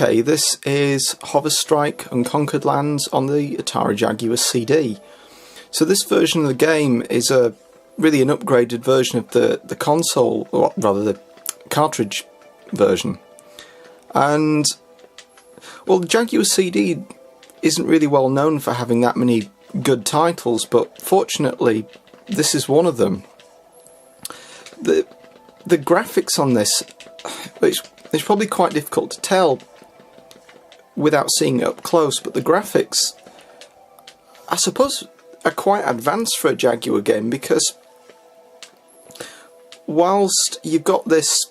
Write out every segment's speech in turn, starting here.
Okay, this is Hover Strike Unconquered Lands on the Atari Jaguar CD. So this version of the game is really an upgraded version of the console, or rather the cartridge version. And, well, the Jaguar CD isn't really well known for having that many good titles, but fortunately this is one of them. The graphics on this, it's probably quite difficult to tell without seeing it up close, but the graphics, I suppose, are quite advanced for a Jaguar game, because whilst you've got this...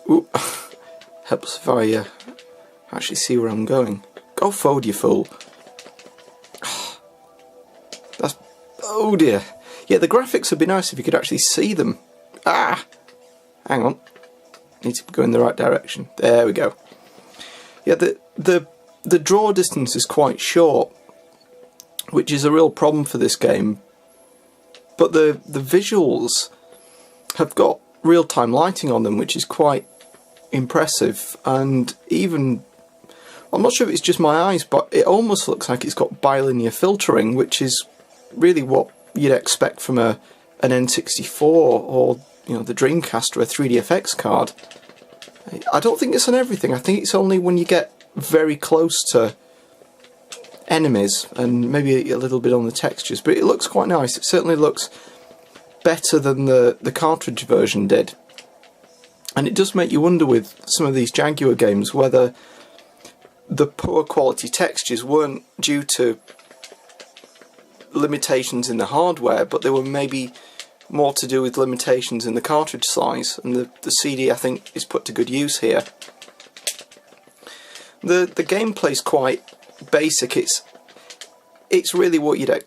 Ooh, helps if I actually see where I'm going. Go forward, you fool. That's... oh dear. Yeah, the graphics would be nice if you could actually see them. Ah! Hang on. Need to go in the right direction. There we go. Yeah, the draw distance is quite short, which is a real problem for this game. But the visuals have got real-time lighting on them, which is quite impressive. And even, I'm not sure if it's just my eyes, but it almost looks like it's got bilinear filtering, which is really what you'd expect from an N64 or, you know, the Dreamcast or a 3DFX card. I don't think it's on everything. I think it's only when you get very close to enemies and maybe a little bit on the textures. But it looks quite nice. It certainly looks better than the cartridge version did. And it does make you wonder with some of these Jaguar games whether the poor quality textures weren't due to limitations in the hardware, but they were maybe more to do with limitations in the cartridge size, and the CD, I think, is put to good use here. The gameplay's quite basic. It's really what you'd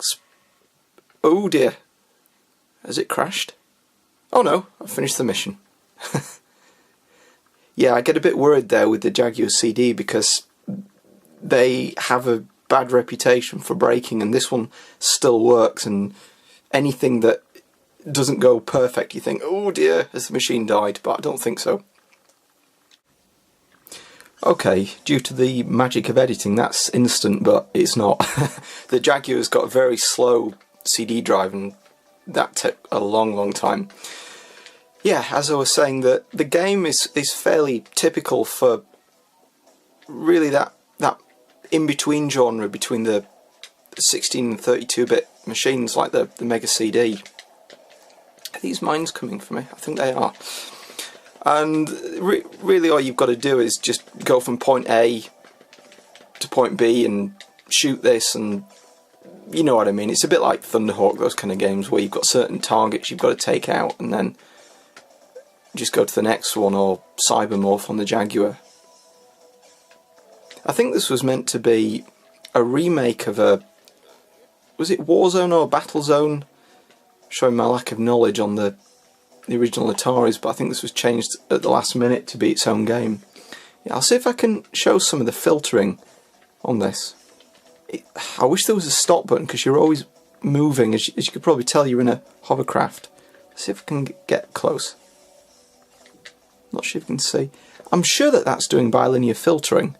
oh dear, has it crashed? Oh no, I've finished the mission. Yeah, I get a bit worried there with the Jaguar CD because they have a bad reputation for breaking, and this one still works, and anything that doesn't go perfect, you think, oh dear, has the machine died? But I don't think so. Okay, due to the magic of editing, that's instant, but it's not. The Jaguar's got a very slow CD drive, and that took a long time. Yeah, as I was saying, the game is fairly typical for really that in-between genre between the 16 and 32-bit machines like the Mega CD. Are these mines coming for me? I think they are. And really all you've got to do is just go from point A to point B and shoot this, and you know what I mean. It's a bit like Thunderhawk, those kind of games where you've got certain targets you've got to take out and then just go to the next one, or Cybermorph on the Jaguar. I think this was meant to be a remake of was it Warzone or Battlezone? Showing my lack of knowledge on the original Ataris, but I think this was changed at the last minute to be its own game. Yeah, I'll see if I can show some of the filtering on this. I wish there was a stop button, because you're always moving. As you could probably tell, you're in a hovercraft. Let's see if I can get close. Not sure if you can see. I'm sure that that's doing bilinear filtering,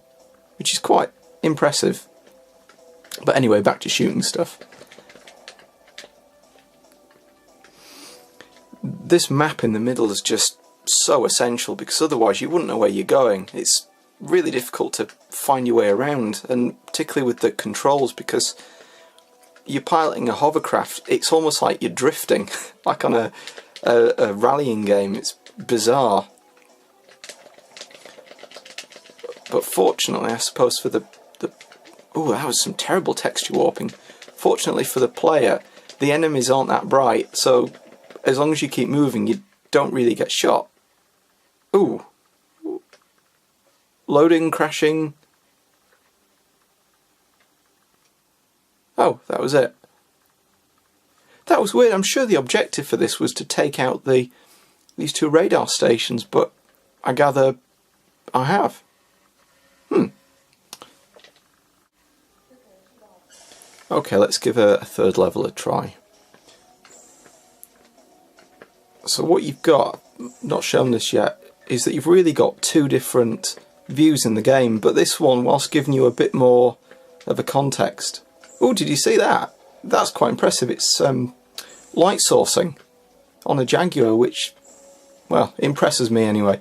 which is quite impressive. But anyway, back to shooting stuff. This map in the middle is just so essential, because otherwise you wouldn't know where you're going. It's really difficult to find your way around, and particularly with the controls, because you're piloting a hovercraft. It's almost like you're drifting, like on a rallying game. It's bizarre. But fortunately, I suppose for the oh, that was some terrible texture warping. Fortunately for the player, the enemies aren't that bright, so as long as you keep moving, you don't really get shot. Ooh. Loading, crashing. Oh, that was it. That was weird. I'm sure the objective for this was to take out these two radar stations, but I gather I have. Okay, let's give a third level a try. So what you've got, not shown this yet, is that you've really got two different views in the game, but this one, whilst giving you a bit more of a context. Oh, did you see that? That's quite impressive. It's light sourcing on a Jaguar, which, well, impresses me anyway.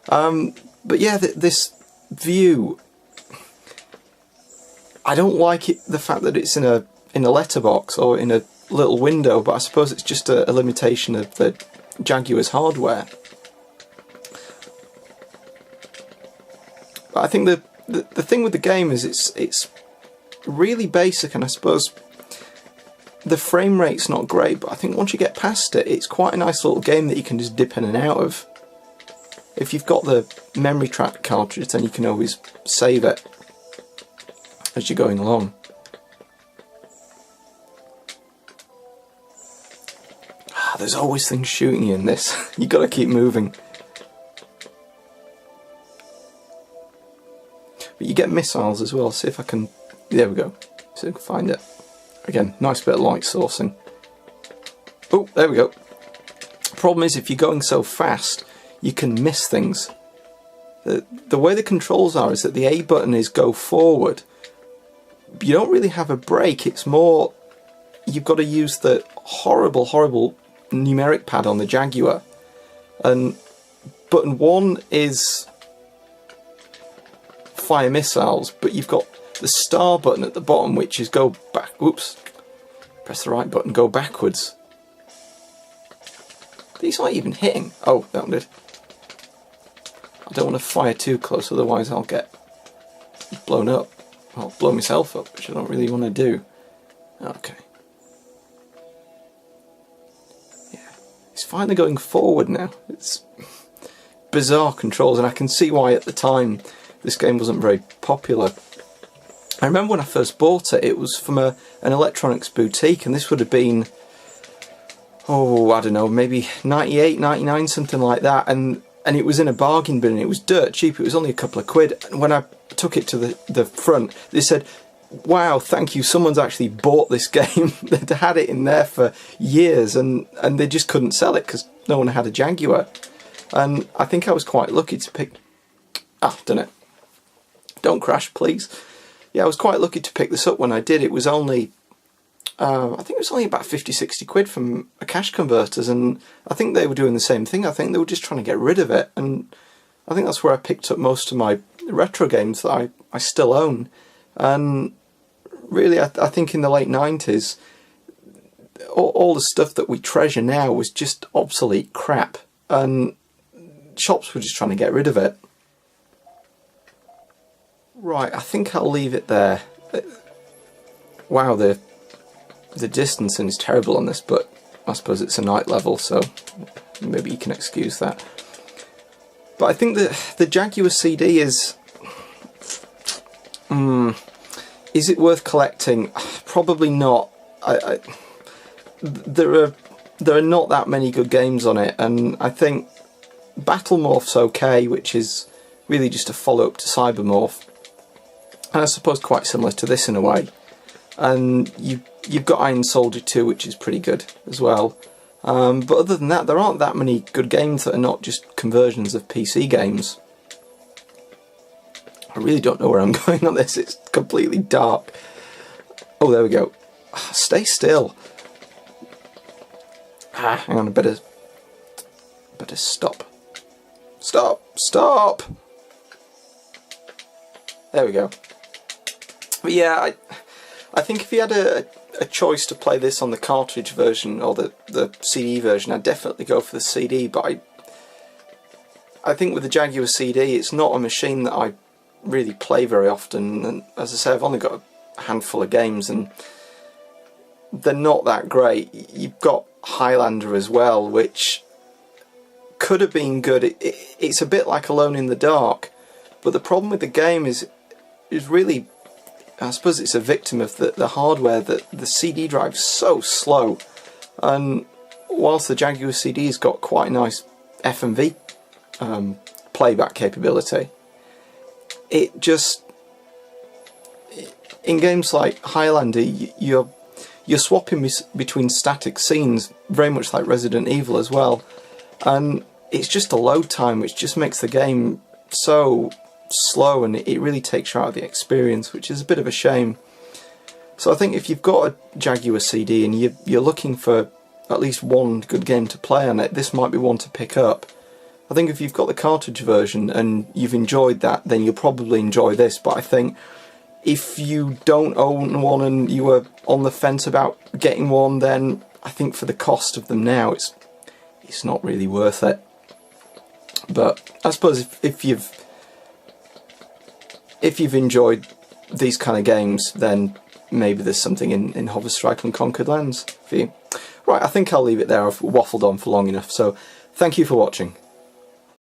But yeah, this view, I don't like it, the fact that it's in a letterbox or in a little window, but I suppose it's just a limitation of the Jaguar's hardware. But I think the thing with the game is it's really basic, and I suppose the frame rate's not great, but I think once you get past it, it's quite a nice little game that you can just dip in and out of. If you've got the memory track cartridge, then you can always save it as you're going along. There's always things shooting you in this. You've got to keep moving. But you get missiles as well. See if I can... There we go. See if I can find it. Again, nice bit of light sourcing. Oh, there we go. Problem is, if you're going so fast, you can miss things. The way the controls are is that the A button is go forward. You don't really have a brake. It's more... You've got to use the horrible numeric pad on the Jaguar. And button 1 is fire missiles, but you've got the star button at the bottom, which is go back. Whoops. Press the right button, go backwards. These aren't even hitting. Oh, that one did. I don't want to fire too close, otherwise I'll get blown up. I'll blow myself up, which I don't really want to do. Okay. Yeah. It's finally going forward now. It's bizarre controls, and I can see why at the time this game wasn't very popular. I remember when I first bought it, it was from an electronics boutique, and this would have been, oh, I don't know, maybe 98, 99, something like that, and it was in a bargain bin, and it was dirt cheap. It was only a couple of quid, and when I took it to the front, they said, wow, thank you, someone's actually bought this game. They'd had it in there for years, and they just couldn't sell it because no one had a Jaguar. And I think I was quite lucky to pick... Ah, done it. Don't crash, please. Yeah, I was quite lucky to pick this up when I did. It was only... I think it was only about 50, 60 quid from a cash converters, and I think they were doing the same thing. I think they were just trying to get rid of it, and I think that's where I picked up most of my retro games that I still own. And really, I think in the late 90s, all the stuff that we treasure now was just obsolete crap, and shops were just trying to get rid of it. Right, I think I'll leave it there. Wow, the distancing is terrible on this, but I suppose it's a night level, so maybe you can excuse that. But I think that the Jaguar CD is... is it worth collecting? Probably not. There are not that many good games on it, and I think Battlemorph's okay, which is really just a follow-up to Cybermorph, and I suppose quite similar to this in a way. And you've got Iron Soldier 2, which is pretty good as well. But other than that, there aren't that many good games that are not just conversions of PC games. I really don't know where I'm going on this. It's completely dark. Oh, there we go. Stay still. Hang on, I better stop. Stop! There we go. But yeah, I think if you had a choice to play this on the cartridge version or the CD version, I'd definitely go for the CD, but I think with the Jaguar CD, it's not a machine that I really play very often, and as I say, I've only got a handful of games, and they're not that great. You've got Highlander as well, which could have been good. It's a bit like Alone in the Dark, but the problem with the game is really, I suppose it's a victim of the hardware, that the CD drive's so slow, and whilst the Jaguar CD's got quite a nice FMV playback capability, it just, in games like Highlander, you're swapping between static scenes, very much like Resident Evil as well, and it's just a load time which just makes the game so slow, and it really takes you out of the experience, which is a bit of a shame. So I think if you've got a Jaguar CD and you're looking for at least one good game to play on it, this might be one to pick up. I think if you've got the cartridge version and you've enjoyed that, then you'll probably enjoy this. But I think if you don't own one and you were on the fence about getting one, then I think for the cost of them now, it's not really worth it. But I suppose if you've enjoyed these kind of games, then maybe there's something in Hover Strike Unconquered Lands for you. Right, I think I'll leave it there. I've waffled on for long enough, so thank you for watching.